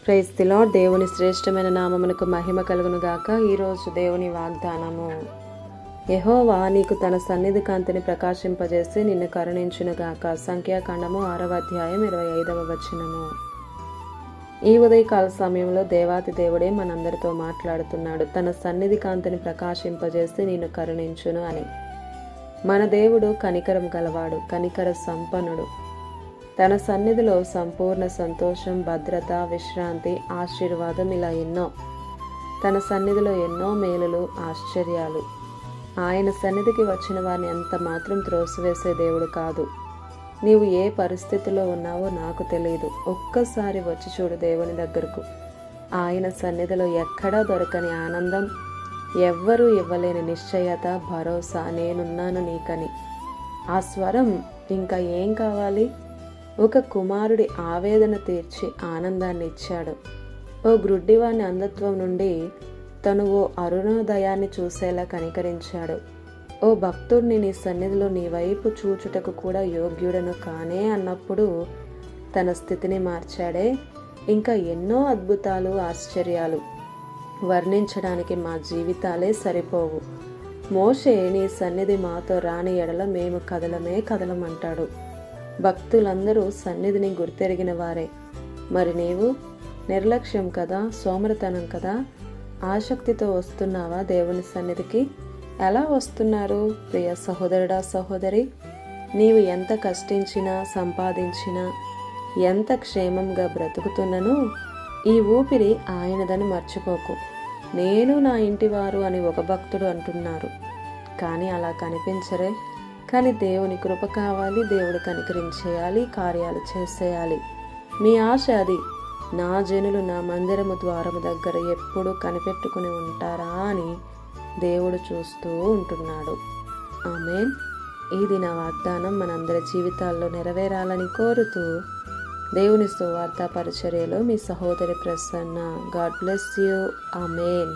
Praise the lord. దేవుని శ్రేష్టమైన నామమునకు మహిమ కలుగును గాక. ఈరోజు దేవుని వాగ్దానము. యెహోవా నీకు తన సన్నిధి కాంతిని ప్రకాశింపజేసి నిన్ను కరుణించును గాక. సంఖ్యాకాండము 6వ అధ్యాయం 25వ వచనము. ఈ ఉదయకాల సమయంలో దేవాతి దేవుడే మనందరితో మాట్లాడుతున్నాడు. తన సన్నిధి కాంతిని ప్రకాశింపజేసి నిన్ను కరుణించును అని. మన దేవుడు కనికరం గలవాడు, కనికర సంపన్నుడు. తన సన్నిధిలో సంపూర్ణ సంతోషం, భద్రత, విశ్రాంతి, ఆశీర్వాదం, ఇలా ఎన్నో. తన సన్నిధిలో ఎన్నో మేలులు, ఆశ్చర్యాలు. ఆయన సన్నిధికి వచ్చిన వారిని ఎంత మాత్రం త్రోసివేసే దేవుడు కాదు. నీవు ఏ పరిస్థితిలో ఉన్నావో నాకు తెలియదు. ఒక్కసారి వచ్చి చూడు దేవుని దగ్గరకు. ఆయన సన్నిధిలో ఎక్కడా దొరకని ఆనందం, ఎవ్వరూ ఇవ్వలేని నిశ్చయత, భరోసా, నేనున్నాను నీకని. ఆ స్వరం ఇంకా ఏం కావాలి? ఒక కుమారుడి ఆవేదన తీర్చి ఆనందాన్ని ఇచ్చాడు. ఓ గ్రుడ్డివాని అంధత్వం నుండి తను ఓ అరుణోదయాన్ని చూసేలా కనికరించాడు. ఓ భక్తుడిని నీ సన్నిధిలో నీ వైపు చూచుటకు కూడా యోగ్యుడను కానే అన్నప్పుడు తన స్థితిని మార్చాడే. ఇంకా ఎన్నో అద్భుతాలు, ఆశ్చర్యాలు వర్ణించడానికి మా జీవితాలే సరిపోవు. మోషే నీ సన్నిధి మాతో రాని ఎడల మేము కదలమంటాడు. భక్తులందరూ సన్నిధిని గుర్తెరిగిన వారే. మరి నీవు నిర్లక్ష్యం కదా, సోమరితనం కదా? ఆసక్తితో వస్తున్నావా దేవుని సన్నిధికి? ఎలా వస్తున్నారు ప్రియ సహోదరుడా, సహోదరి? నీవు ఎంత కష్టించినా, సంపాదించినా, ఎంత క్షేమంగా బ్రతుకుతున్నను ఈ ఊపిరి ఆయనదని మర్చిపోకు. నేను నా ఇంటివారు అని ఒక భక్తుడు అంటున్నారు, కానీ అలా కనిపించరే. కానీ దేవుని కృప కావాలి, దేవుడు కనికరించేయాలి, కార్యాలు చేసేయాలి. మీ ఆశ అది. నా జనులు నా మందిరము ద్వారము దగ్గర ఎప్పుడు కనిపెట్టుకుని ఉంటారా అని దేవుడు చూస్తూ ఉంటున్నాడు. ఆమేన్. ఇది నా వాగ్దానం మనందరి జీవితాల్లో నెరవేరాలని కోరుతూ దేవుని సువార్త పరిచర్యలో మీ సహోదరి Prasanna. God bless you. Amen.